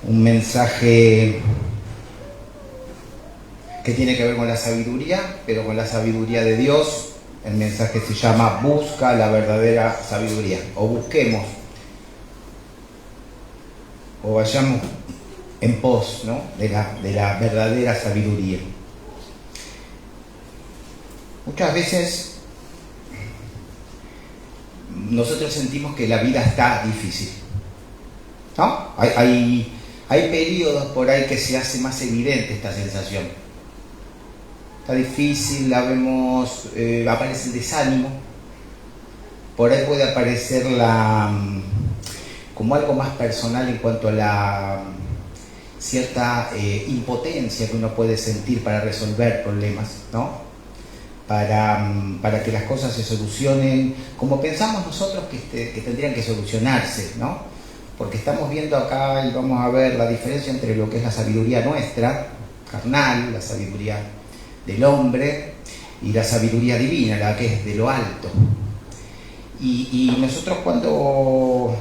un mensaje que tiene que ver con la sabiduría, pero con la sabiduría de Dios. El mensaje se llama Busca la verdadera sabiduría, o busquemos, o vayamos en pos, ¿no?, de la verdadera sabiduría. Muchas veces nosotros sentimos que la vida está difícil, ¿no? Hay periodos por ahí que se hace más evidente esta sensación. Está difícil, la vemos, aparece el desánimo, por ahí puede aparecer como algo más personal en cuanto a la cierta impotencia que uno puede sentir para resolver problemas, ¿no? Para que las cosas se solucionen como pensamos nosotros que tendrían que solucionarse, ¿no? Porque estamos viendo acá y vamos a ver la diferencia entre lo que es la sabiduría nuestra, carnal, la sabiduría del hombre, y la sabiduría divina, la que es de lo alto. Y nosotros cuando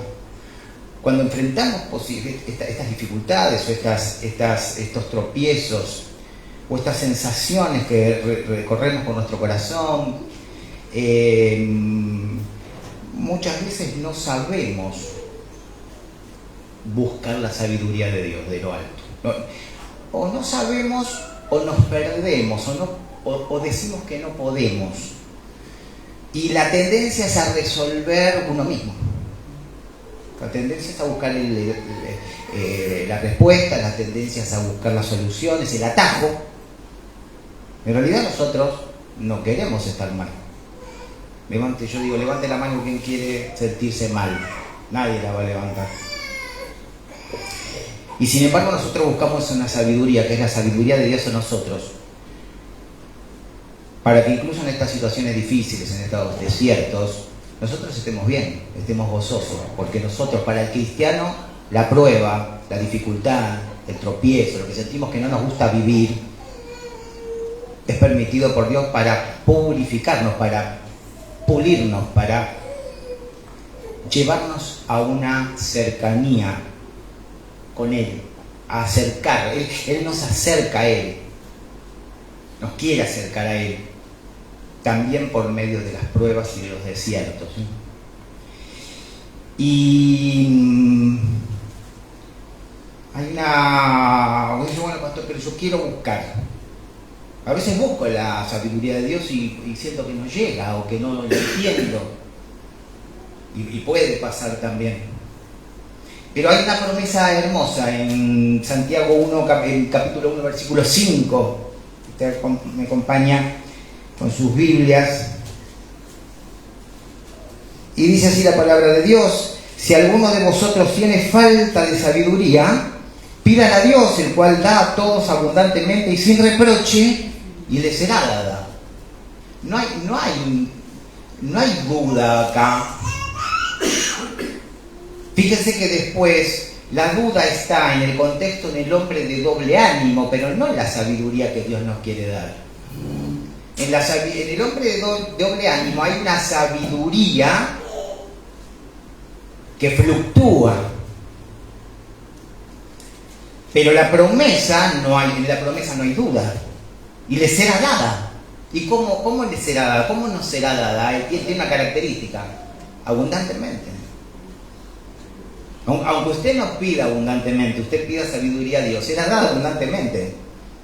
enfrentamos estas dificultades o estos tropiezos o estas sensaciones que recorremos por nuestro corazón, muchas veces no sabemos buscar la sabiduría de Dios, de lo alto. O no sabemos, o nos perdemos, o decimos que no podemos. Y la tendencia es a resolver uno mismo. La tendencia es a buscar la respuesta, la tendencia es a buscar las soluciones, el atajo. En realidad nosotros no queremos estar mal. Yo digo, levante la mano quien quiere sentirse mal. Nadie la va a levantar. Y sin embargo nosotros buscamos una sabiduría, que es la sabiduría de Dios en nosotros, para que incluso en estas situaciones difíciles, en estos desiertos, nosotros estemos bien, estemos gozosos, porque nosotros, para el cristiano, la prueba, la dificultad, el tropiezo, lo que sentimos que no nos gusta vivir, es permitido por Dios para purificarnos, para pulirnos, para llevarnos a una cercanía con Él, a acercar. Él nos acerca a Él, nos quiere acercar a Él, también por medio de las pruebas y de los desiertos. Y hay bueno, pastor, pero yo quiero buscar. A veces busco la sabiduría de Dios y siento que no llega o que no lo entiendo. Y puede pasar también. Pero hay una promesa hermosa en Santiago 1, en capítulo 1, versículo 5. Usted me acompaña con sus Biblias. Y dice así la palabra de Dios: si alguno de vosotros tiene falta de sabiduría, pídala a Dios, el cual da a todos abundantemente y sin reproche, y le será dada. No hay duda acá. Fíjense que después la duda está en el contexto en el hombre de doble ánimo, pero no en la sabiduría que Dios nos quiere dar. En el hombre de doble ánimo hay una sabiduría que fluctúa, pero en la promesa no hay duda, y le será dada. ¿Y cómo le será dada? ¿Cómo nos será dada? Tiene una característica: abundantemente. Aunque usted no pida abundantemente, usted pida sabiduría a Dios, será dada abundantemente.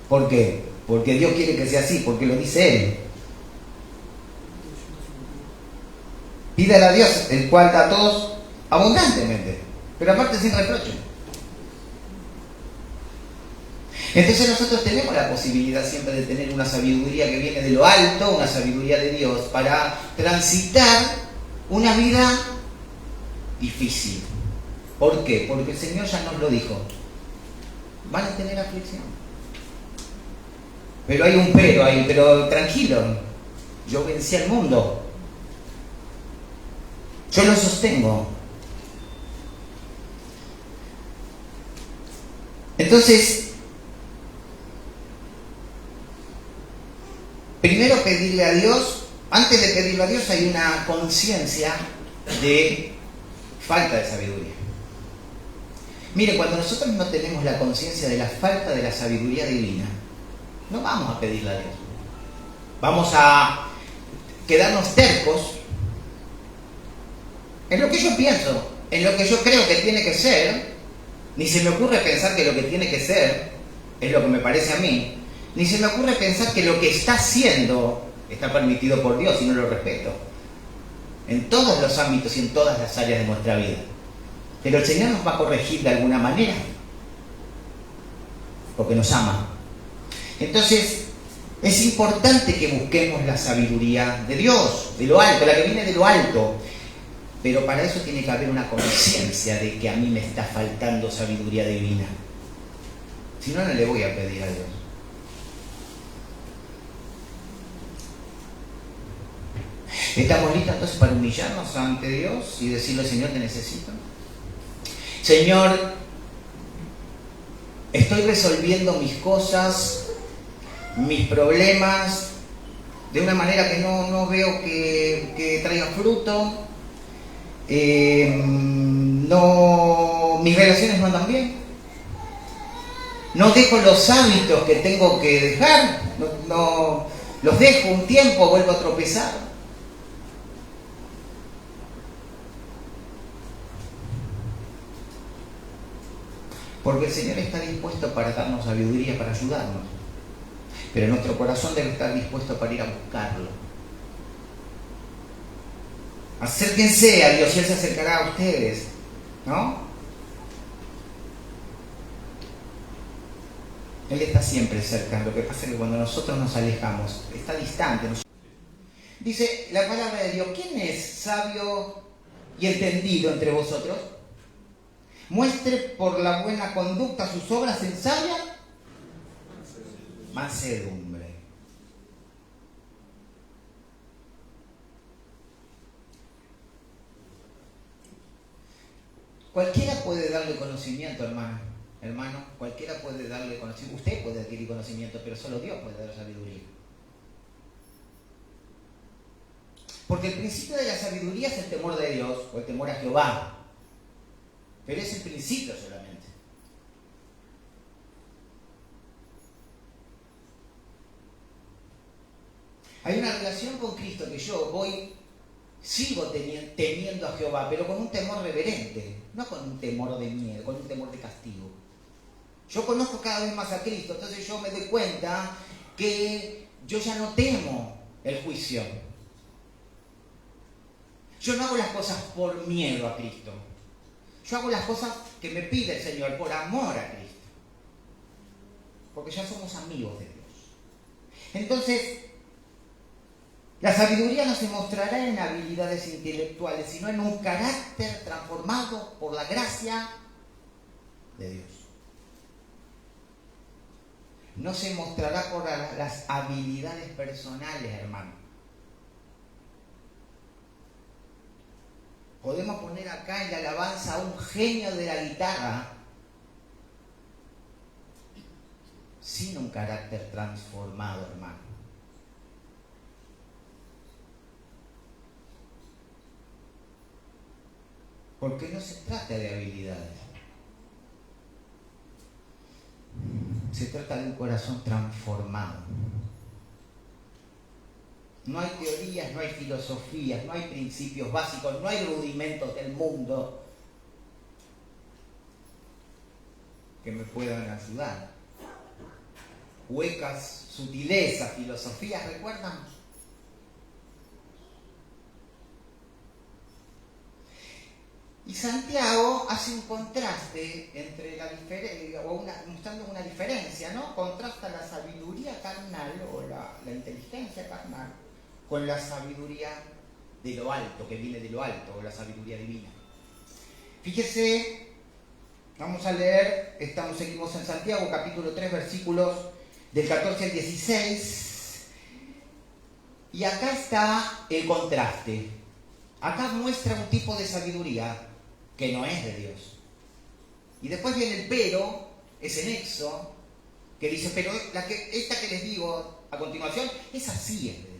¿Por qué? Porque Dios quiere que sea así, porque lo dice Él. Pídale a Dios, el cual da a todos abundantemente, pero aparte sin reproche. Entonces nosotros tenemos la posibilidad siempre de tener una sabiduría que viene de lo alto, una sabiduría de Dios, para transitar una vida difícil. ¿Por qué? Porque el Señor ya nos lo dijo: van a tener aflicción. Pero hay un pero ahí, pero tranquilo, yo vencí al mundo, yo lo sostengo. Entonces, primero pedirle a Dios. Antes de pedirle a Dios hay una conciencia de falta de sabiduría. Mire, cuando nosotros no tenemos la conciencia de la falta de la sabiduría divina, no vamos a pedirle a Dios. Vamos a quedarnos tercos en lo que yo pienso, en lo que yo creo que tiene que ser. Ni se me ocurre pensar que lo que tiene que ser es lo que me parece a mí. Ni se me ocurre pensar que lo que está haciendo está permitido por Dios y no lo respeto. En todos los ámbitos y en todas las áreas de nuestra vida. Pero el Señor nos va a corregir de alguna manera. Porque nos ama. Entonces, es importante que busquemos la sabiduría de Dios, de lo alto, la que viene de lo alto. Pero para eso tiene que haber una conciencia de que a mí me está faltando sabiduría divina. Si no, no le voy a pedir a Dios. ¿Estamos listos entonces para humillarnos ante Dios y decirle, Señor, te necesito? Señor, estoy resolviendo mis cosas, mis problemas, de una manera que no veo que traiga fruto. Mis relaciones no andan bien. No dejo los hábitos que tengo que dejar. No los dejo un tiempo, vuelvo a tropezar. Porque el Señor está dispuesto para darnos sabiduría, para ayudarnos. Pero nuestro corazón debe estar dispuesto para ir a buscarlo. Acérquense a Dios y Él se acercará a ustedes, ¿no? Él está siempre cerca. Lo que pasa es que cuando nosotros nos alejamos, está distante. Dice la palabra de Dios, ¿quién es sabio y entendido entre vosotros? Muestre por la buena conducta sus obras en sabia mansedumbre. Cualquiera puede darle conocimiento, hermano, cualquiera puede darle conocimiento. Usted puede adquirir conocimiento, pero solo Dios puede dar sabiduría. Porque el principio de la sabiduría es el temor de Dios, o el temor a Jehová. Pero es el principio solamente. Hay una relación con Cristo que yo sigo temiendo a Jehová, pero con un temor reverente, no con un temor de miedo, con un temor de castigo. Yo conozco cada vez más a Cristo, entonces yo me doy cuenta que yo ya no temo el juicio. Yo no hago las cosas por miedo a Cristo. Yo hago las cosas que me pide el Señor por amor a Cristo. Porque ya somos amigos de Dios. Entonces, la sabiduría no se mostrará en habilidades intelectuales, sino en un carácter transformado por la gracia de Dios. No se mostrará por las habilidades personales, hermano. Podemos poner acá en la alabanza a un genio de la guitarra sin un carácter transformado, hermano. Porque no se trata de habilidades. Se trata de un corazón transformado. No hay teorías, no hay filosofías, no hay principios básicos, no hay rudimentos del mundo que me puedan ayudar. Huecas sutilezas, filosofías, ¿recuerdan? Y Santiago hace un contraste entre mostrando una diferencia, ¿no? Contrasta la sabiduría carnal o la inteligencia carnal con la sabiduría de lo alto, que viene de lo alto, o la sabiduría divina. Fíjese, vamos a leer, seguimos en Santiago, capítulo 3, versículos del 14 al 16, y acá está el contraste. Acá muestra un tipo de sabiduría que no es de Dios. Y después viene el pero, ese nexo, que dice, pero esta que les digo a continuación, esa sí es de Dios.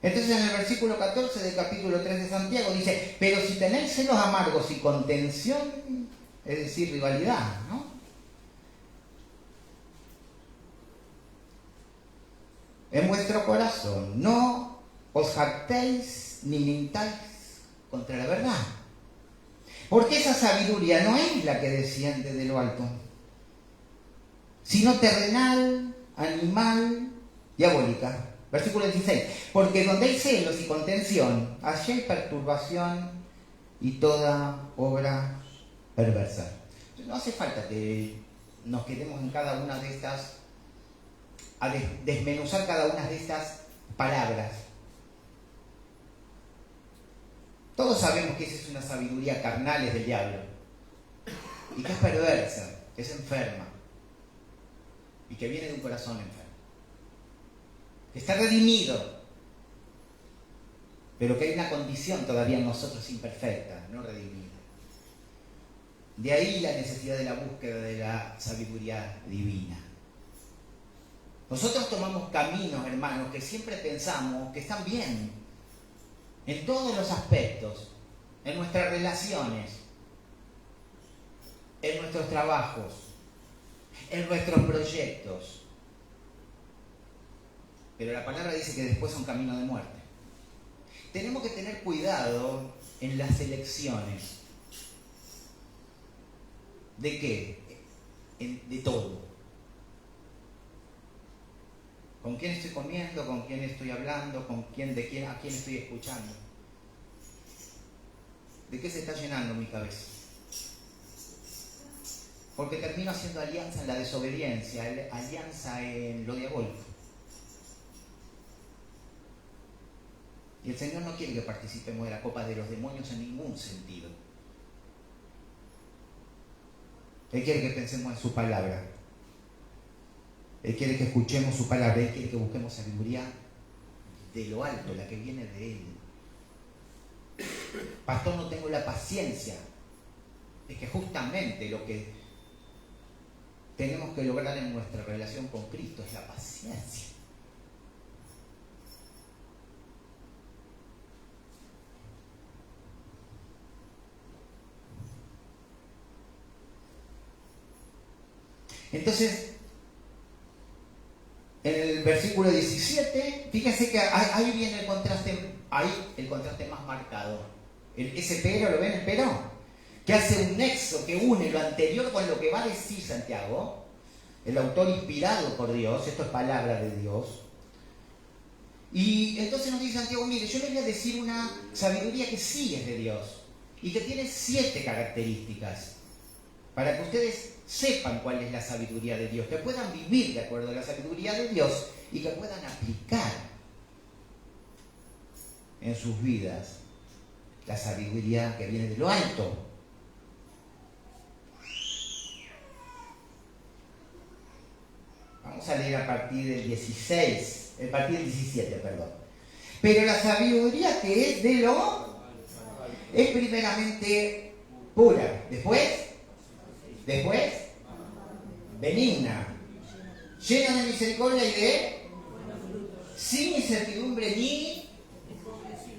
Entonces en el versículo 14 del capítulo 3 de Santiago dice, pero si tenéis celos amargos y contención, es decir, rivalidad, ¿no? En vuestro corazón no os jactéis ni mintáis contra la verdad. Porque esa sabiduría no es la que desciende de lo alto, sino terrenal, animal, diabólica. Versículo 16. Porque donde hay celos y contención, allí hay perturbación y toda obra perversa. Entonces, no hace falta que nos quedemos en cada una de estas, a desmenuzar cada una de estas palabras. Todos sabemos que esa es una sabiduría carnal, es del diablo, y que es perversa, que es enferma, y que viene de un corazón enfermo, que está redimido, pero que hay una condición todavía en nosotros imperfecta, no redimida. De ahí la necesidad de la búsqueda de la sabiduría divina. Nosotros tomamos caminos, hermanos, que siempre pensamos que están bien, en todos los aspectos, en nuestras relaciones, en nuestros trabajos, en nuestros proyectos. Pero la palabra dice que después son caminos de muerte. Tenemos que tener cuidado en las elecciones. ¿De qué? De todo. ¿Con quién estoy comiendo? ¿Con quién estoy hablando? ¿A quién estoy escuchando? ¿De qué se está llenando mi cabeza? Porque termino haciendo alianza en la desobediencia, alianza en lo diabólico. Y el Señor no quiere que participemos de la copa de los demonios en ningún sentido. Él quiere que pensemos en su palabra. Él quiere que escuchemos su palabra. Él quiere que busquemos sabiduría de lo alto, la que viene de Él. Pastor, no tengo la paciencia. Es que justamente lo que tenemos que lograr en nuestra relación con Cristo es la paciencia. Entonces, en el versículo 17, fíjense que ahí viene el contraste más marcado. Ese pero, ¿lo ven el pero? Que hace un nexo, que une lo anterior con lo que va a decir Santiago, el autor inspirado por Dios, esto es palabra de Dios. Y entonces nos dice Santiago, mire, yo les voy a decir una sabiduría que sí es de Dios y que tiene 7 características, para que ustedes sepan cuál es la sabiduría de Dios, que puedan vivir de acuerdo a la sabiduría de Dios y que puedan aplicar en sus vidas la sabiduría que viene de lo alto. Vamos a leer a partir del 17, perdón. Pero la sabiduría que es de lo es primeramente pura, después benigna, llena de misericordia y sin incertidumbre ni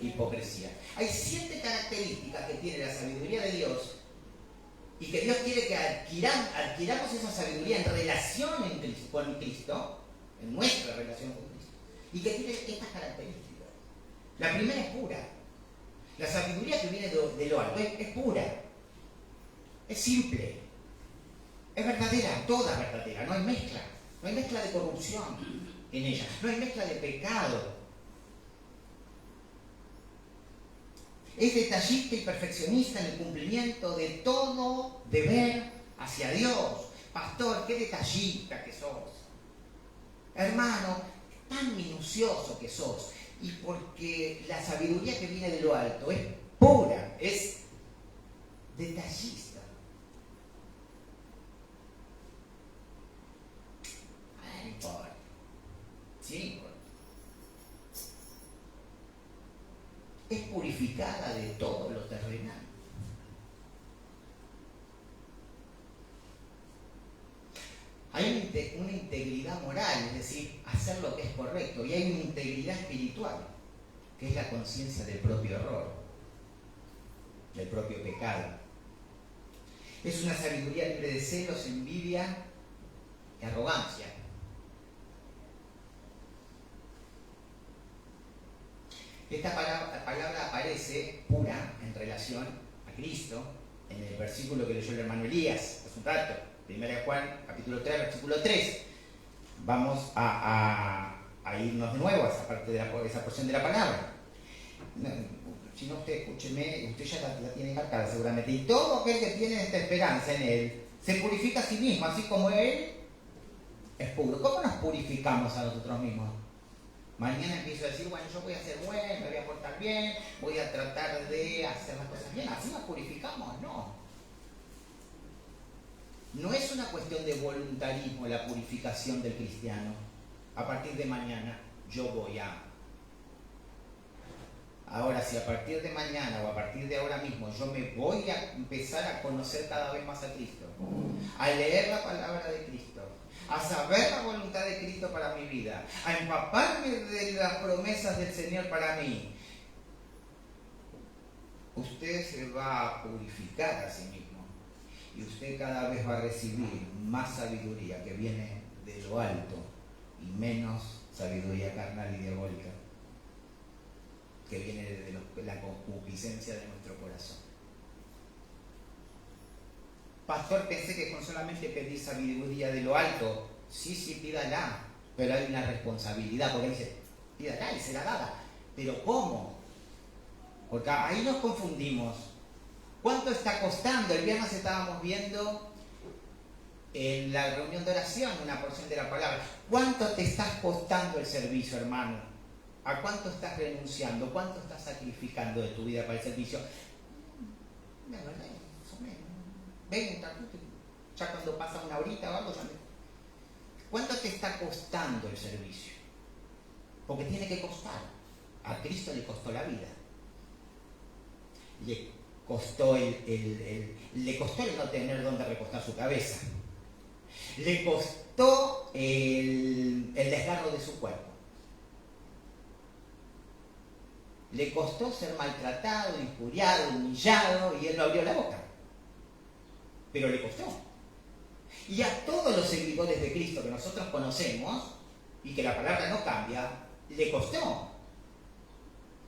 hipocresía. Hay 7 características que tiene la sabiduría de Dios y que Dios quiere que adquiramos esa sabiduría en relación con Cristo, en nuestra relación con Cristo, y que tiene estas características. La primera es pura. La sabiduría que viene de lo alto es pura, es simple, es verdadera, toda verdadera, no hay mezcla de corrupción en ella, no hay mezcla de pecado. Es detallista y perfeccionista en el cumplimiento de todo deber hacia Dios. Pastor, qué detallista que sos. Hermano, tan minucioso que sos. Y porque la sabiduría que viene de lo alto es pura, es detallista. No importa. Sí, importa. Es purificada de todo lo terrenal. Hay una integridad moral, es decir, hacer lo que es correcto, y hay una integridad espiritual. que es la conciencia del propio error, del propio pecado. Es una sabiduría libre de celos, envidia y arrogancia. Esta palabra aparece pura en relación a Cristo en el versículo que leyó el hermano Elías hace un rato, 1 Juan capítulo 3, versículo 3. Vamos a irnos de nuevo a esa parte de esa porción de la palabra. Si no, usted escúcheme, usted ya la tiene marcada seguramente. Y todo aquel que tiene esta esperanza en Él se purifica a sí mismo, así como Él es puro. ¿Cómo nos purificamos a nosotros mismos? Mañana empiezo a decir, bueno, yo voy a ser bueno, me voy a portar bien, voy a tratar de hacer las cosas bien. ¿Así nos purificamos? No. No es una cuestión de voluntarismo la purificación del cristiano. A partir de mañana yo voy a... Ahora, si a partir de mañana o a partir de ahora mismo yo me voy a empezar a conocer cada vez más a Cristo, a leer la palabra de Cristo, a saber la voluntad de Cristo para mi vida, a empaparme de las promesas del Señor para mí, usted se va a purificar a sí mismo y usted cada vez va a recibir más sabiduría que viene de lo alto y menos sabiduría carnal y diabólica que viene de la concupiscencia de nuestro corazón. Pastor, pensé que con solamente pedir sabiduría de lo alto, sí, pídala, pero hay una responsabilidad, porque dice, pídala y será dada. Pero ¿cómo? Porque ahí nos confundimos. ¿Cuánto está costando? El viernes estábamos viendo en la reunión de oración una porción de la palabra. ¿Cuánto te está costando el servicio, hermano? ¿A cuánto estás renunciando? ¿Cuánto estás sacrificando de tu vida para el servicio? La verdad, más o menos. 20, ya cuando pasa una horita o algo, ya me... ¿Cuánto te está costando el servicio? Porque tiene que costar. A Cristo le costó la vida. Le costó le costó el no tener donde recostar su cabeza. Le costó el desgarro de su cuerpo. Le costó ser maltratado, injuriado, humillado, y él no abrió la boca. Pero le costó. Y a todos los seguidores de Cristo que nosotros conocemos, y que la palabra no cambia, le costó.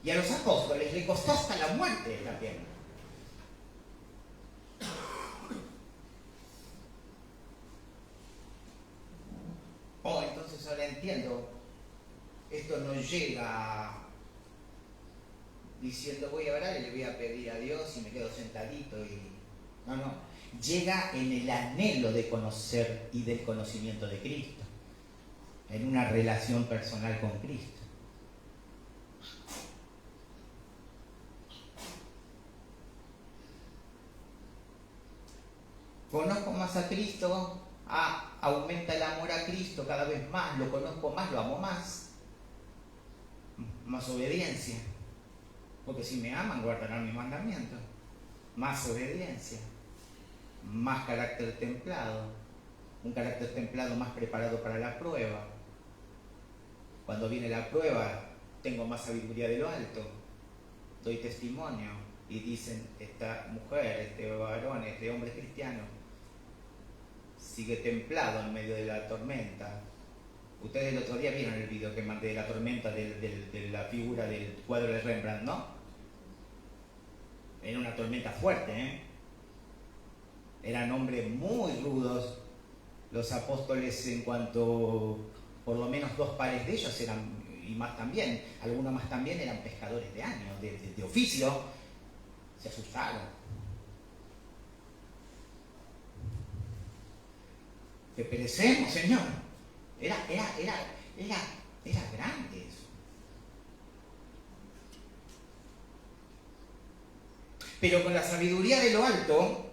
Y a los apóstoles le costó hasta la muerte también. Oh, entonces ahora entiendo. Esto no llega diciendo voy a orar y le voy a pedir a Dios y me quedo sentadito y... No. Llega en el anhelo de conocer y del conocimiento de Cristo. En una relación personal con Cristo. Conozco más a Cristo, aumenta el amor a Cristo cada vez más, lo conozco más, lo amo más. Más obediencia. Porque si me aman, guardarán mis mandamientos. Más obediencia. Más carácter templado. Un carácter templado más preparado para la prueba. Cuando viene la prueba, tengo más sabiduría de lo alto. Doy testimonio y dicen, esta mujer, este varón, este hombre cristiano, sigue templado en medio de la tormenta. Ustedes el otro día vieron el video que mandé de la tormenta de la figura del cuadro de Rembrandt, ¿no? Era una tormenta fuerte, ¿eh? Eran hombres muy rudos. Los apóstoles, en cuanto por lo menos 2 pares de ellos eran, y más también, algunos más también eran pescadores de años, de oficio, se asustaron. Que perecemos, Señor. Era grande eso. Pero con la sabiduría de lo alto,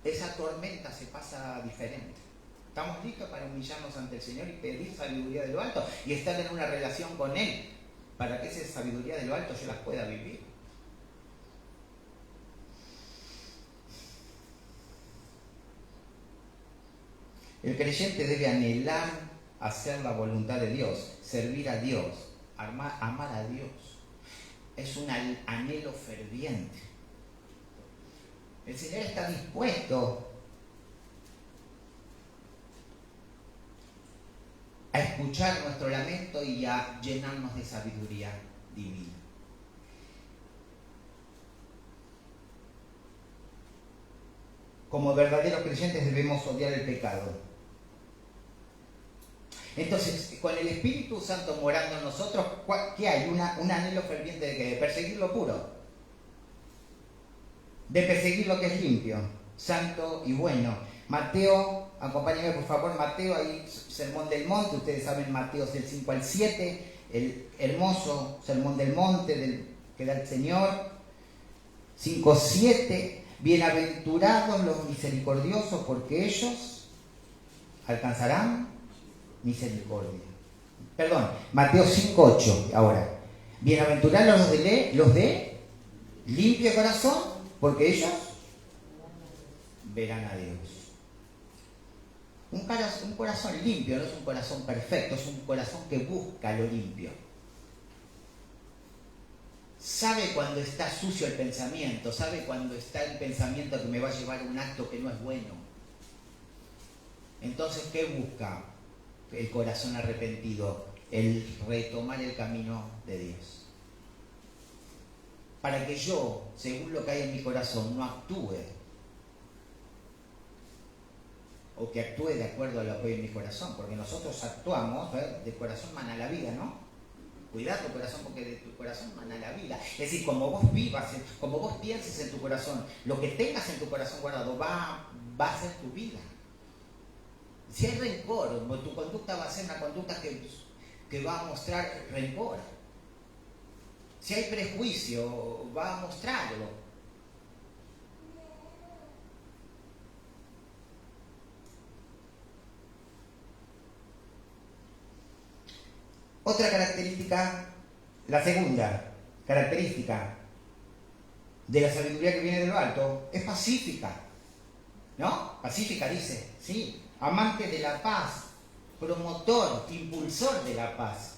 esa tormenta se pasa diferente. Estamos listos para humillarnos ante el Señor y pedir sabiduría de lo alto y estar en una relación con Él para que esa sabiduría de lo alto yo las pueda vivir. El creyente debe anhelar hacer la voluntad de Dios, servir a Dios, amar a Dios. es un anhelo ferviente. El Señor está dispuesto a escuchar nuestro lamento y a llenarnos de sabiduría divina. Como verdaderos creyentes debemos odiar el pecado. Entonces, con el Espíritu Santo morando en nosotros, ¿qué hay? Un anhelo ferviente de ¿qué? De perseguir lo puro, de perseguir lo que es limpio, santo y bueno. Mateo, acompáñenme por favor, Mateo, ahí Sermón del Monte, ustedes saben Mateo del 5 al 7, el hermoso Sermón del Monte que da el Señor, 5:7. Bienaventurados los misericordiosos, porque ellos alcanzarán misericordia. Perdón, Mateo 5:8 ahora. Bienaventurados los de limpio corazón, porque ellos verán a Dios. Un corazón limpio no es un corazón perfecto, es un corazón que busca lo limpio. Sabe cuando está sucio el pensamiento, sabe cuando está el pensamiento que me va a llevar a un acto que no es bueno. Entonces, ¿qué busca el corazón arrepentido? El retomar el camino de Dios. Para que yo, según lo que hay en mi corazón, no actúe, o que actúe de acuerdo a lo que hay en mi corazón, porque nosotros actuamos, de corazón mana la vida, ¿no? Cuidado tu corazón, porque de tu corazón mana la vida. Es decir, como vos vivas, como vos pienses en tu corazón, lo que tengas en tu corazón guardado va a ser tu vida. Si hay rencor, tu conducta va a ser una conducta que va a mostrar rencor. Si hay prejuicio, va a mostrarlo. Otra característica, la segunda característica de la sabiduría que viene de lo alto, es pacífica. ¿No? Pacífica dice, sí, amante de la paz, promotor, impulsor de la paz.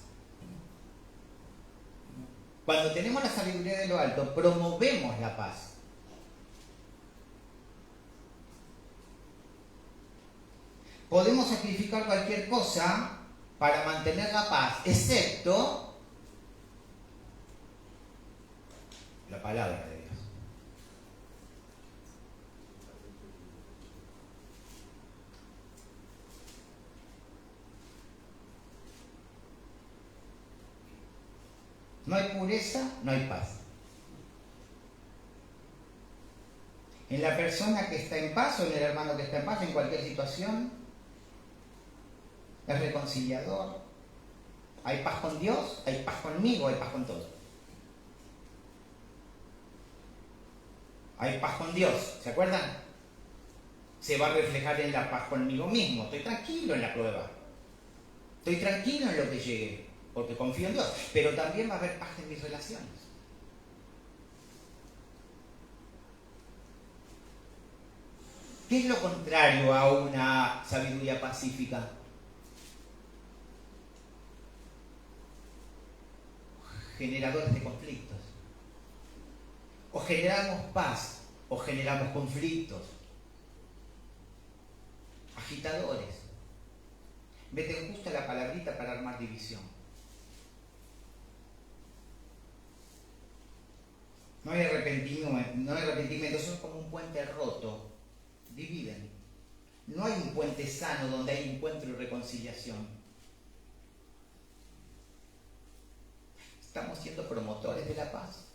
Cuando tenemos la sabiduría de lo alto, promovemos la paz. Podemos sacrificar cualquier cosa para mantener la paz, excepto la palabra de Dios. No hay pureza, no hay paz. En la persona que está en paz o en el hermano que está en paz, en cualquier situación, es reconciliador. Hay paz con Dios, hay paz conmigo, hay paz con todos. Hay paz con Dios, ¿se acuerdan? Se va a reflejar en la paz conmigo mismo. Estoy tranquilo en la prueba. Estoy tranquilo en lo que llegue, porque confío en Dios. Pero también va a haber paz en mis relaciones. ¿Qué es lo contrario a una sabiduría pacífica? Generadores de conflictos. O generamos paz, o generamos conflictos. Agitadores. Meten justo la palabrita para armar división. No hay arrepentimiento, son como un puente roto. Dividen. No hay un puente sano donde hay encuentro y reconciliación. ¿Estamos siendo promotores de la paz?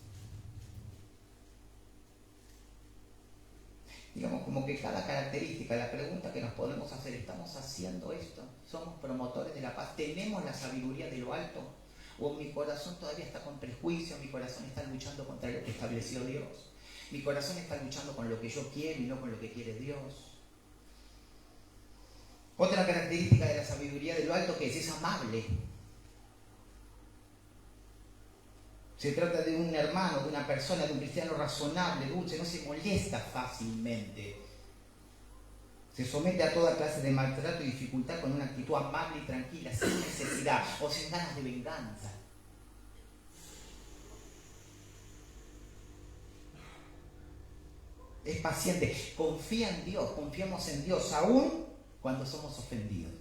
Digamos como que cada característica, la pregunta que nos podemos hacer, ¿estamos haciendo esto? ¿Somos promotores de la paz? ¿Tenemos la sabiduría de lo alto? ¿O mi corazón todavía está con prejuicio? ¿Mi corazón está luchando contra lo que estableció Dios? ¿Mi corazón está luchando con lo que yo quiero y no con lo que quiere Dios? Otra característica de la sabiduría de lo alto que es amable. Se trata de un hermano, de una persona, de un cristiano razonable, dulce, no se molesta fácilmente. Se somete a toda clase de maltrato y dificultad con una actitud amable y tranquila, sin necesidad o sin ganas de venganza. es paciente, confía en Dios, confiamos en Dios aún cuando somos ofendidos.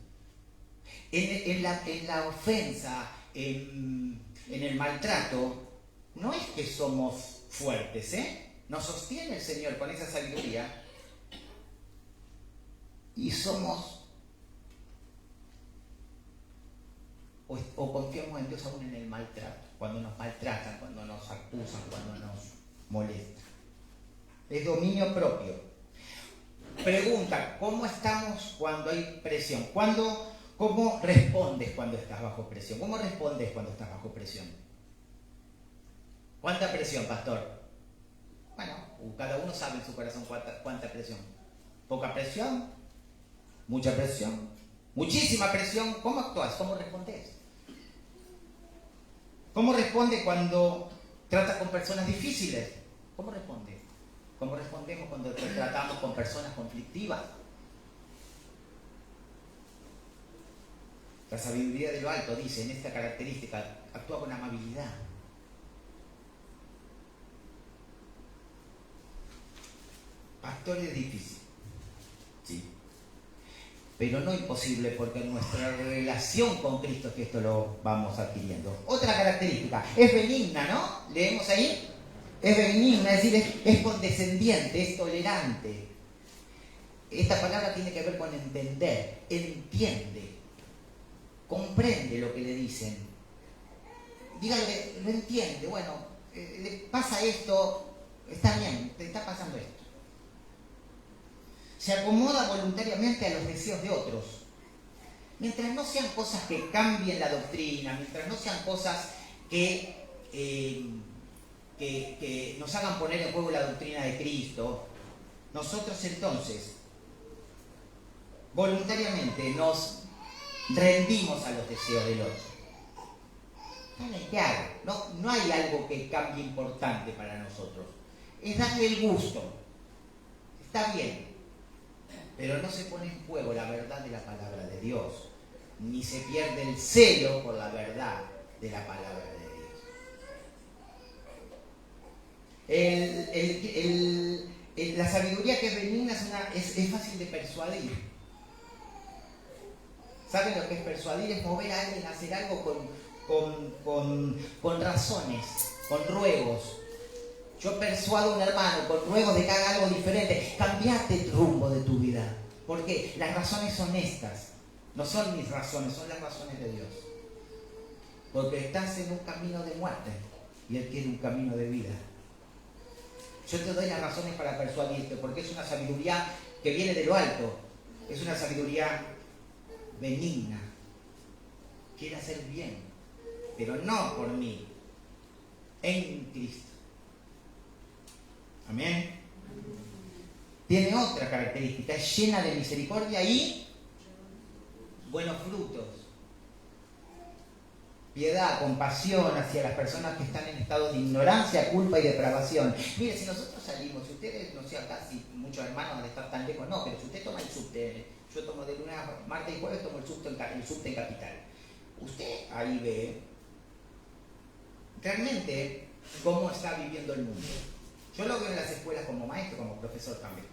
En la ofensa, en el maltrato, no es que somos fuertes, nos sostiene el Señor con esa sabiduría y somos o confiamos en Dios aún en el maltrato, cuando nos maltratan, cuando nos acusan, cuando nos molestan. Es dominio propio. Pregunta, ¿cómo estamos cuando hay presión? ¿Cómo respondes cuando estás bajo presión? ¿Cómo respondes cuando estás bajo presión? ¿Cuánta presión, pastor? Bueno, cada uno sabe en su corazón cuánta presión. ¿Poca presión? ¿Mucha presión? ¿Muchísima presión? ¿Cómo actúas? ¿Cómo respondes? ¿Cómo responde cuando trata con personas difíciles? ¿Cómo responde? ¿Cómo respondemos cuando tratamos con personas conflictivas? La sabiduría de lo alto dice en esta característica, actúa con amabilidad. Pastor, es difícil, sí, pero no imposible, porque en nuestra relación con Cristo es que esto lo vamos adquiriendo. Otra característica, es benigna, ¿no? Leemos ahí, es benigna, es decir, es condescendiente, es tolerante. Esta palabra tiene que ver con entender, entiende, comprende lo que le dicen. Dígale, lo entiende, bueno, le pasa esto, está bien, te está pasando esto. Se acomoda voluntariamente a los deseos de otros. Mientras no sean cosas que cambien la doctrina, mientras no sean cosas que nos hagan poner en juego la doctrina de Cristo, nosotros entonces voluntariamente nos rendimos a los deseos del otro. ¿Qué hago? No hay algo que cambie importante para nosotros. Es darle el gusto. Está bien. Pero no se pone en juego la verdad de la palabra de Dios, ni se pierde el celo por la verdad de la palabra de Dios. La sabiduría que es benigna es fácil de persuadir. ¿Saben lo que es persuadir? Es mover a alguien a hacer algo con razones, con ruegos. Yo persuado a un hermano con ruegos de que haga algo diferente. Cambiate el rumbo de tu vida. Porque las razones son estas. No son mis razones, son las razones de Dios. Porque estás en un camino de muerte y Él quiere un camino de vida. Yo te doy las razones para persuadirte, porque es una sabiduría que viene de lo alto. Es una sabiduría benigna. Quiere hacer bien, pero no por mí, en Cristo. Amén. Tiene otra característica, es llena de misericordia y buenos frutos. Piedad, compasión hacia las personas que están en estado de ignorancia, culpa y depravación. Mire, si nosotros salimos, si ustedes, no sé, acá si muchos hermanos van a estar tan lejos, no, pero si usted toma el subte, yo tomo de lunes a martes y jueves, tomo el subte en Capital. Usted ahí ve realmente cómo está viviendo el mundo. Yo lo veo en las escuelas como maestro, como profesor también.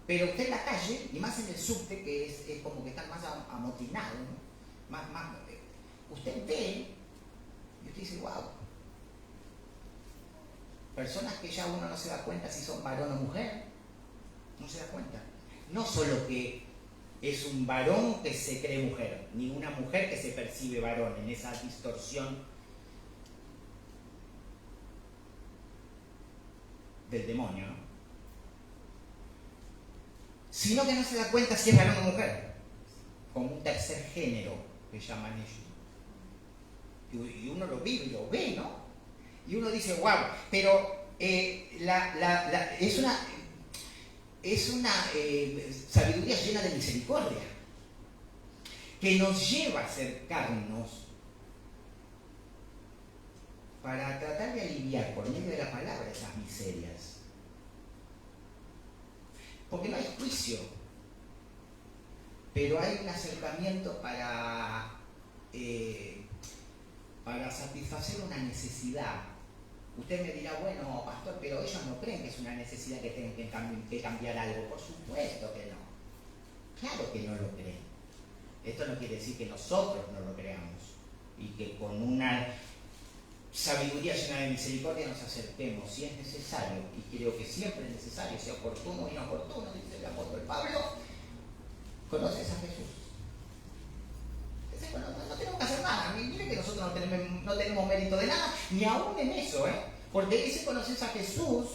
Pero usted en la calle, y más en el subte, que es como que están más amotinados, ¿no? Usted ve, y usted dice, wow. Personas que ya uno no se da cuenta si son varón o mujer. No se da cuenta. No solo que es un varón que se cree mujer, ni una mujer que se percibe varón en esa distorsión del demonio, ¿no? Sino que no se da cuenta si es varón o mujer, como un tercer género que llaman ellos. Y uno lo vive y lo ve, ¿no? Y uno dice, wow, pero es una sabiduría llena de misericordia que nos lleva a acercarnos para tratar de aliviar por medio de la palabra esas miserias. Porque no hay juicio, pero hay un acercamiento para satisfacer una necesidad Usted me dirá, bueno, pastor, pero ellos no creen que es una necesidad que tengan que cambiar algo. Por supuesto que no. Claro que no lo creen. Esto no quiere decir que nosotros no lo creamos y que con una sabiduría llena de misericordia nos acerquemos si es necesario, y creo que siempre es necesario, sea oportuno o inoportuno, dice el apóstol Pablo. ¿Conoces a Jesús? No tenemos que hacer nada. Mire que nosotros no tenemos mérito de nada, ni aún en eso, porque ese conoces a Jesús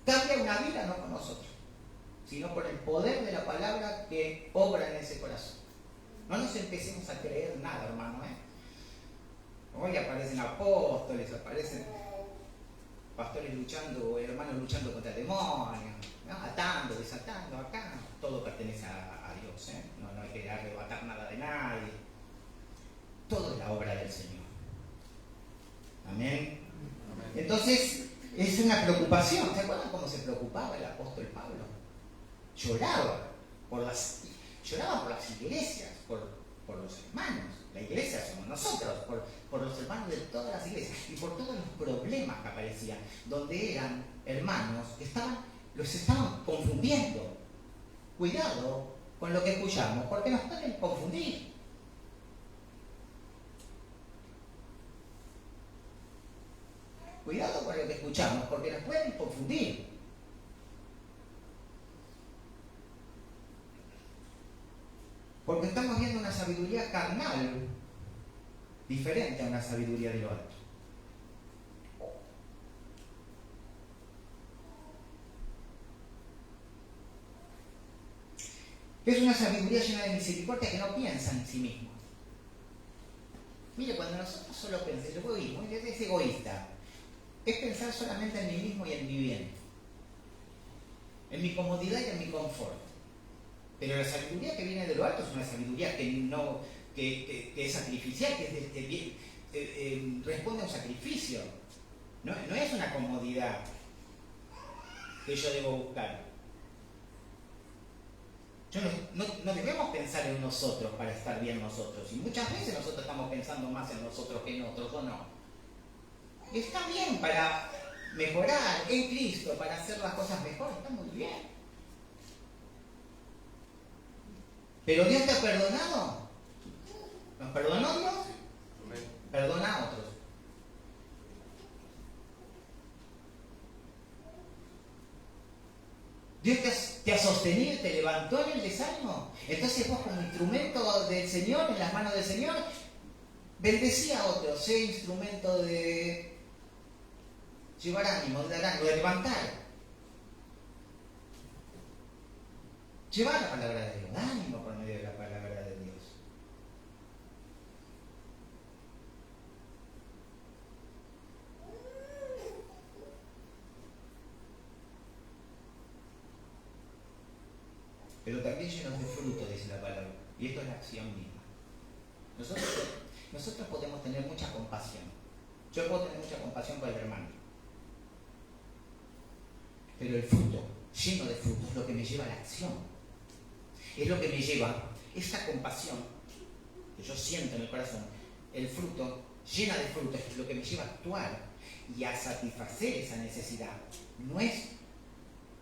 cambia una vida, no con nosotros, sino por el poder de la palabra que obra en ese corazón. No nos empecemos a creer nada, hermano. Hoy aparecen apóstoles, aparecen pastores luchando, hermanos luchando contra demonios, ¿no? Atando, desatando, acá. Todo pertenece a Dios, no hay que arrebatar nada de nadie. Todo es la obra del Señor. Amén. Entonces, es una preocupación. ¿Se acuerdan cómo se preocupaba el apóstol Pablo? Lloraba por las iglesias, por los hermanos. La iglesia somos nosotros, por los hermanos de todas las iglesias y por todos los problemas que aparecían, donde eran hermanos que los estaban confundiendo. Cuidado con lo que escuchamos, porque nos pueden confundir. Cuidado con lo que escuchamos, porque nos pueden confundir. Porque estamos viendo una sabiduría carnal diferente a una sabiduría de lo alto. Es una sabiduría llena de misericordia que no piensa en sí mismo. Mire, cuando nosotros solo pensamos, el egoísmo es egoísta. Es pensar solamente en mí mismo y en mi bien, en mi comodidad y en mi confort. Pero la sabiduría que viene de lo alto es una sabiduría que es sacrificial, que responde a un sacrificio. No es una comodidad que yo debo buscar. No debemos pensar en nosotros para estar bien nosotros. Y muchas veces nosotros estamos pensando más en nosotros que en otros, ¿o no? Está bien para mejorar en Cristo, para hacer las cosas mejor, está muy bien. Pero Dios te ha perdonado. ¿Nos perdonó Dios? Perdona a otros. Dios te ha sostenido, te levantó en el desánimo. Entonces vos, como instrumento del Señor, en las manos del Señor, bendecí a otros, sé instrumento de llevar ánimo, de dar ánimo, de levantar. Llevar la palabra de Dios, ánimo por medio de la palabra de Dios. Pero también llenos de fruto, dice la palabra. Y esto es la acción misma. Nosotros podemos tener mucha compasión. Yo puedo tener mucha compasión por el hermano. Pero el fruto, lleno de fruto, es lo que me lleva a la acción. Es lo que me lleva, esta compasión que yo siento en el corazón, el fruto, llena de fruto, es lo que me lleva a actuar y a satisfacer esa necesidad. No es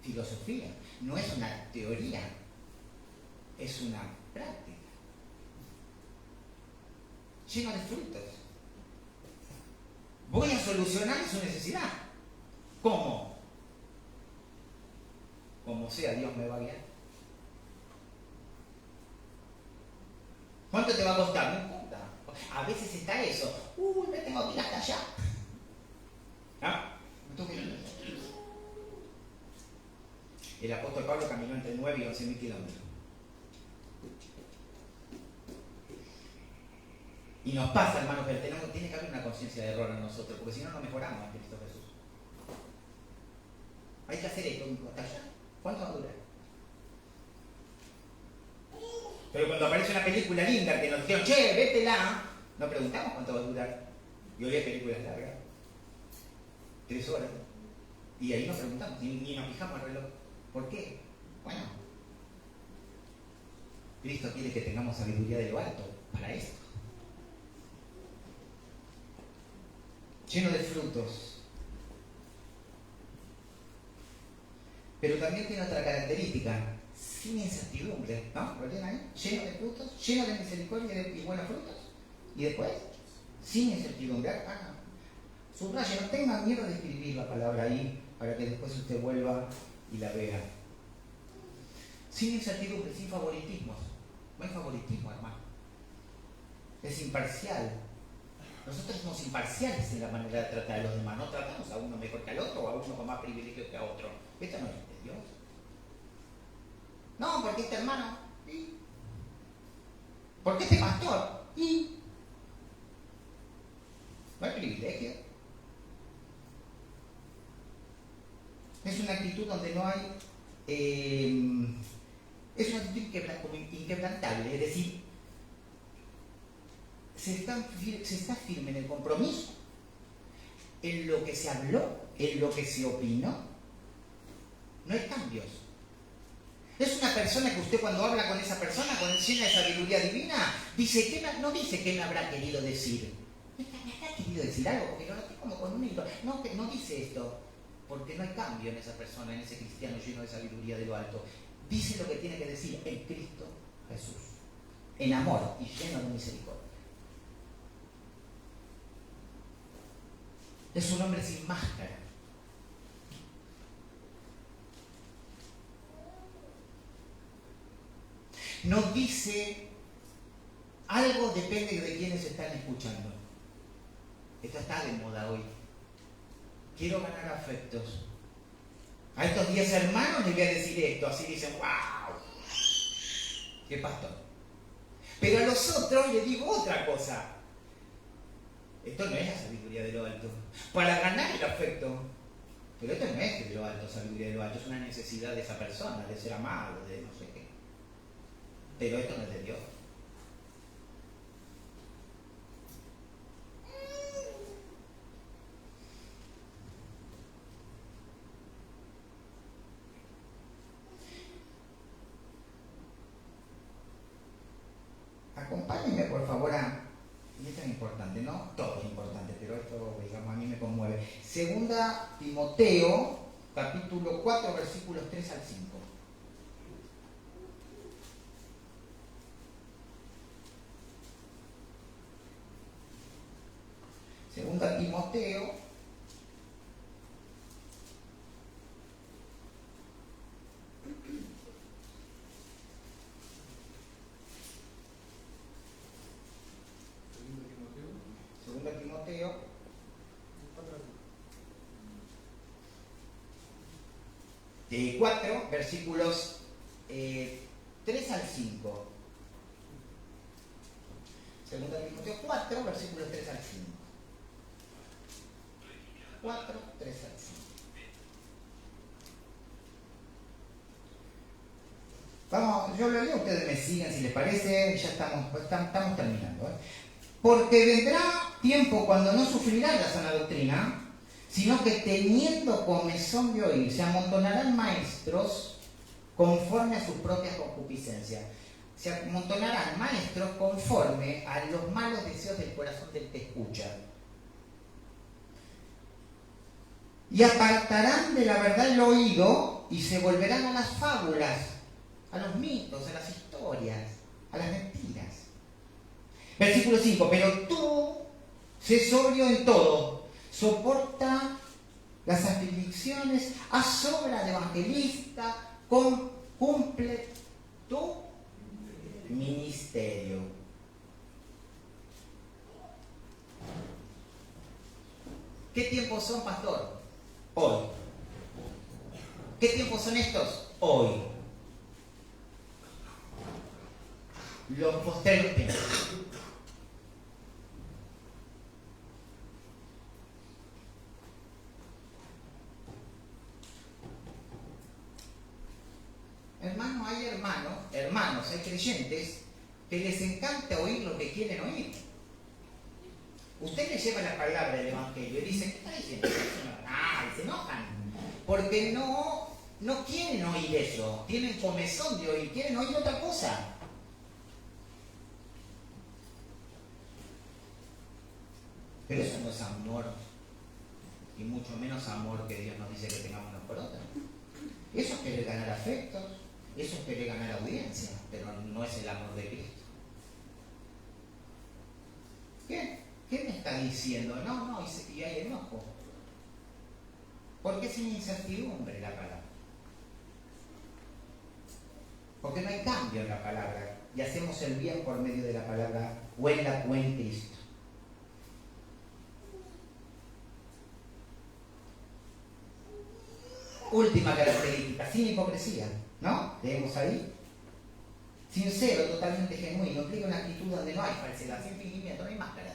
filosofía, no es una teoría, es una práctica. Lleno de frutos. Voy a solucionar su necesidad. ¿Cómo? Como sea, Dios me va a guiar. ¿Cuánto te va a costar? No importa. A veces está eso. Me tengo que ir hasta allá. Me tengo que ir hasta allá. El apóstol Pablo caminó entre 9 y 11.000 kilómetros. Y nos pasa, hermanos, pero tiene que haber una conciencia de error en nosotros, porque si no, no mejoramos en Cristo Jesús. Hay que hacer esto, hasta allá. ¿Cuánto va a durar? Pero cuando aparece una película linda que nos dijeron, che, vétela, no preguntamos cuánto va a durar. Y hoy hay películas largas, 3 horas. Y ahí nos preguntamos, ni nos fijamos el reloj. ¿Por qué? Bueno, Cristo quiere que tengamos sabiduría de lo alto para esto. lleno de frutos. Pero también tiene otra característica, sin incertidumbre, ¿no? ¿Lo tienen ahí? Lleno de frutos, lleno de misericordia y buenos frutos. Y después, sin incertidumbre. Subraye, no tengan miedo de escribir la palabra ahí para que después usted vuelva y la vea. Sin incertidumbre, sin favoritismos. No hay favoritismo, hermano. Es imparcial. Nosotros somos imparciales en la manera de tratar a los demás. No tratamos a uno mejor que al otro o a uno con más privilegio que a otro. Esto no es de Dios. No, porque este hermano. ¿Y? ¿Por qué este pastor? ¿Y? ¿No hay privilegio? Es una actitud donde no hay... es una actitud inquebrantable, es decir, se está firme en el compromiso, en lo que se habló, en lo que se opinó. No hay cambios. Es una persona que usted cuando habla con esa persona, con el llena de sabiduría divina, dice, no dice qué me habrá querido decir. ¿Me habrá querido decir algo? Porque lo noté como con un hilo. No, que no dice esto. Porque no hay cambio en esa persona, en ese cristiano lleno de sabiduría de lo alto. Dice lo que tiene que decir en Cristo Jesús, en amor y lleno de misericordia. Es un hombre sin máscara. No dice algo, depende de quienes están escuchando. Esto está de moda hoy. Quiero ganar afectos. A estos 10 hermanos les voy a decir esto, así dicen, ¡wow! ¡Qué pastor! Pero a los otros les digo otra cosa. Esto no es la sabiduría de lo alto. Para ganar el afecto. Pero esto no es de lo alto, sabiduría de lo alto. Es una necesidad de esa persona, de ser amado, de no sé qué. Pero esto no es de Dios. Acompáñenme por favor y esto es importante, ¿no? Todo es importante, pero esto, digamos, a mí me conmueve. Segunda Timoteo, capítulo 4, versículos 3 al 5. Segunda Timoteo, Segunda Timoteo 4, versículos 3 al 5. Segunda Timoteo 4, versículos 3 al 5. 4, 3 al 5. Vamos, yo lo leo, ustedes me siguen si les parece, ya estamos terminando. Porque vendrá tiempo cuando no sufrirán la sana doctrina, sino que teniendo comezón de oír, se amontonarán maestros conforme a sus propias concupiscencias. Se amontonarán maestros conforme a los malos deseos del corazón del que escucha. Y apartarán de la verdad el oído y se volverán a las fábulas, a los mitos, a las historias, a las mentiras. Versículo 5, pero tú, sé sobrio en todo, soporta las aflicciones, haz obra de evangelista, cumple tu ministerio. ¿Qué tiempos son, pastor? Hoy. ¿Qué tiempos son estos? Hoy. Los postreros tiempos. Hermano, hay hermanos, hay creyentes que les encanta oír lo que quieren oír. Usted le lleva la palabra del Evangelio y dice, ¿qué está diciendo? Y se enojan. Porque no quieren oír eso. Tienen comezón de oír, quieren oír otra cosa. Pero eso no es amor, y mucho menos amor que Dios nos dice que tengamos unos por otros. Eso es querer ganar afectos, eso es querer ganar audiencia, pero no es el amor de Cristo. ¿Qué me está diciendo? No, y hay enojo. Porque es una incertidumbre la palabra. Porque no hay cambio en la palabra y hacemos el bien por medio de la palabra o en Cristo. Última característica, sin hipocresía, ¿no? Leemos ahí. Sincero, totalmente genuino, implica una actitud donde no hay falsedad, sin fingimiento, no hay máscara.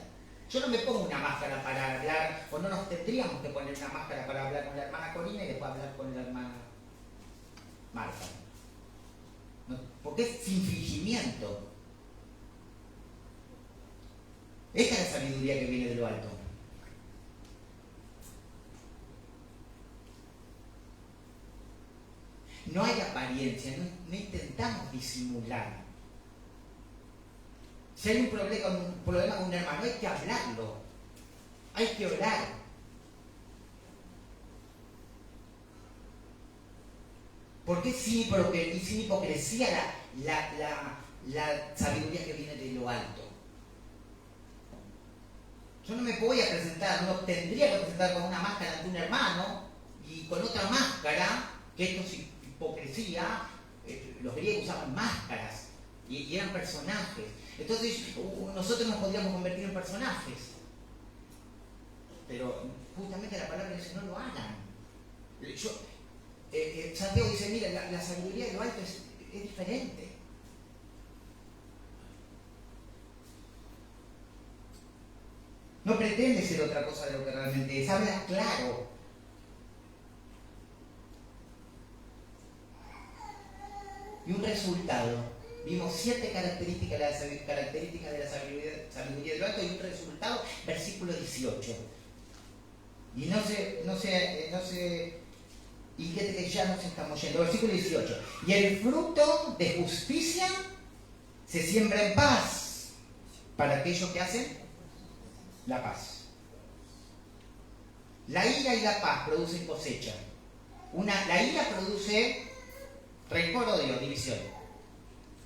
Yo no me pongo una máscara para hablar, o no nos tendríamos que poner una máscara para hablar con la hermana Corina y después hablar con la hermana Marta. ¿No? Porque es sin fingimiento. Esta es la sabiduría que viene de lo alto. No hay apariencia, no intentamos disimular. Si hay un problema con un hermano, hay que hablarlo, hay que orar. Porque es sin hipocresía la sabiduría que viene de lo alto. Yo no me voy a presentar, no tendría que presentar con una máscara ante un hermano y con otra máscara, que esto es hipocresía. Los griegos usaban máscaras y eran personajes. Entonces nosotros nos podríamos convertir en personajes, pero justamente la palabra dice no lo hagan. Santiago dice, mira, la sabiduría de lo alto es diferente. No pretende ser otra cosa de lo que realmente es, habla claro. Y un resultado. Vimos 7 características de la sabiduría de lo alto y un resultado, versículo 18. Y no se inquiete que ya nos estamos yendo. Versículo 18. Y el fruto de justicia se siembra en paz para aquellos que hacen la paz. La ira y la paz producen cosecha. La ira produce rencor, odio, división.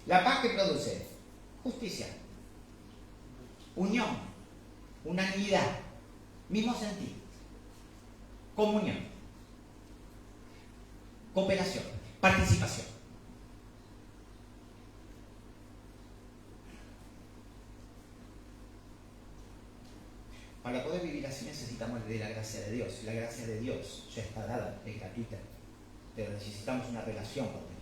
La paz que produce justicia, unión, unanimidad, mismo sentir, comunión, cooperación, participación. Para poder vivir así necesitamos de la gracia de Dios. La gracia de Dios ya está dada, es gratuita, pero necesitamos una relación con Dios.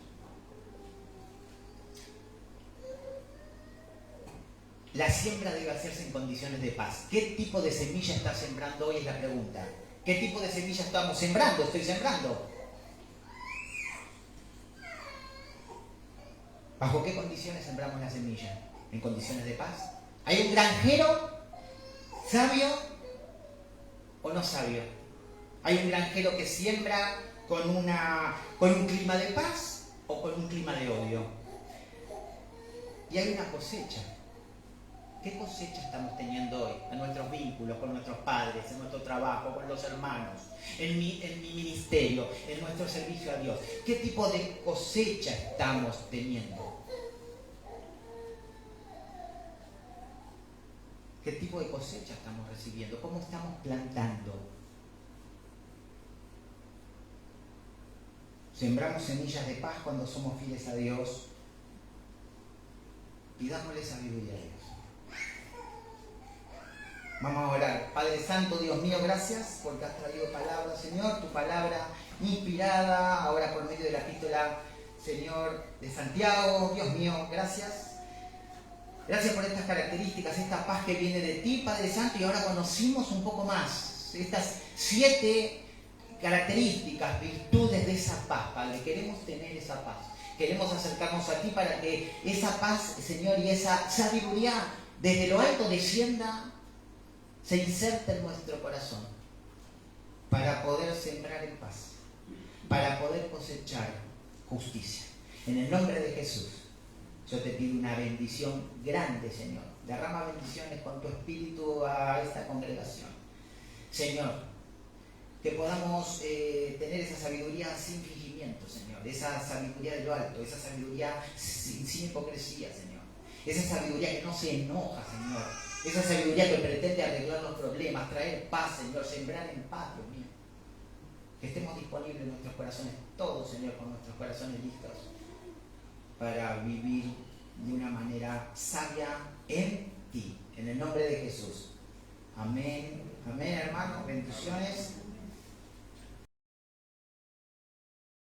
La siembra debe hacerse en condiciones de paz. ¿Qué tipo de semilla estás sembrando hoy? Es la pregunta. ¿Qué tipo de semilla estamos sembrando? Estoy sembrando. ¿Bajo qué condiciones sembramos la semilla? ¿En condiciones de paz? ¿Hay un granjero sabio o no sabio? ¿Hay un granjero que siembra con un clima de paz o con un clima de odio? Y hay una cosecha. ¿Qué cosecha estamos teniendo hoy en nuestros vínculos con nuestros padres, en nuestro trabajo, con los hermanos, en mi ministerio, en nuestro servicio a Dios? ¿Qué tipo de cosecha estamos teniendo? ¿Qué tipo de cosecha estamos recibiendo? ¿Cómo estamos plantando? Sembramos semillas de paz cuando somos fieles a Dios. Pidámosle sabiduría a Dios. Vamos a orar. Padre Santo, Dios mío, gracias porque has traído palabra, Señor, tu palabra inspirada, ahora por medio de la epístola, Señor, de Santiago. Dios mío, gracias. Gracias por estas características, esta paz que viene de ti, Padre Santo, y ahora conocimos un poco más estas 7 características, virtudes de esa paz, Padre. Queremos tener esa paz. Queremos acercarnos a ti para que esa paz, Señor, y esa sabiduría desde lo alto descienda, se inserte en nuestro corazón para poder sembrar en paz, para poder cosechar justicia. En el nombre de Jesús, yo te pido una bendición grande, Señor. Derrama bendiciones con tu espíritu a esta congregación. Señor, que podamos tener esa sabiduría sin fingimiento, Señor, esa sabiduría de lo alto, esa sabiduría sin hipocresía, Señor, esa sabiduría que no se enoja, Señor, esa sabiduría que pretende arreglar los problemas, traer paz, Señor, sembrar en paz, Dios mío. Que estemos disponibles en nuestros corazones, todos, Señor, con nuestros corazones listos para vivir de una manera sabia en ti, en el nombre de Jesús. Amén, amén, hermano, bendiciones.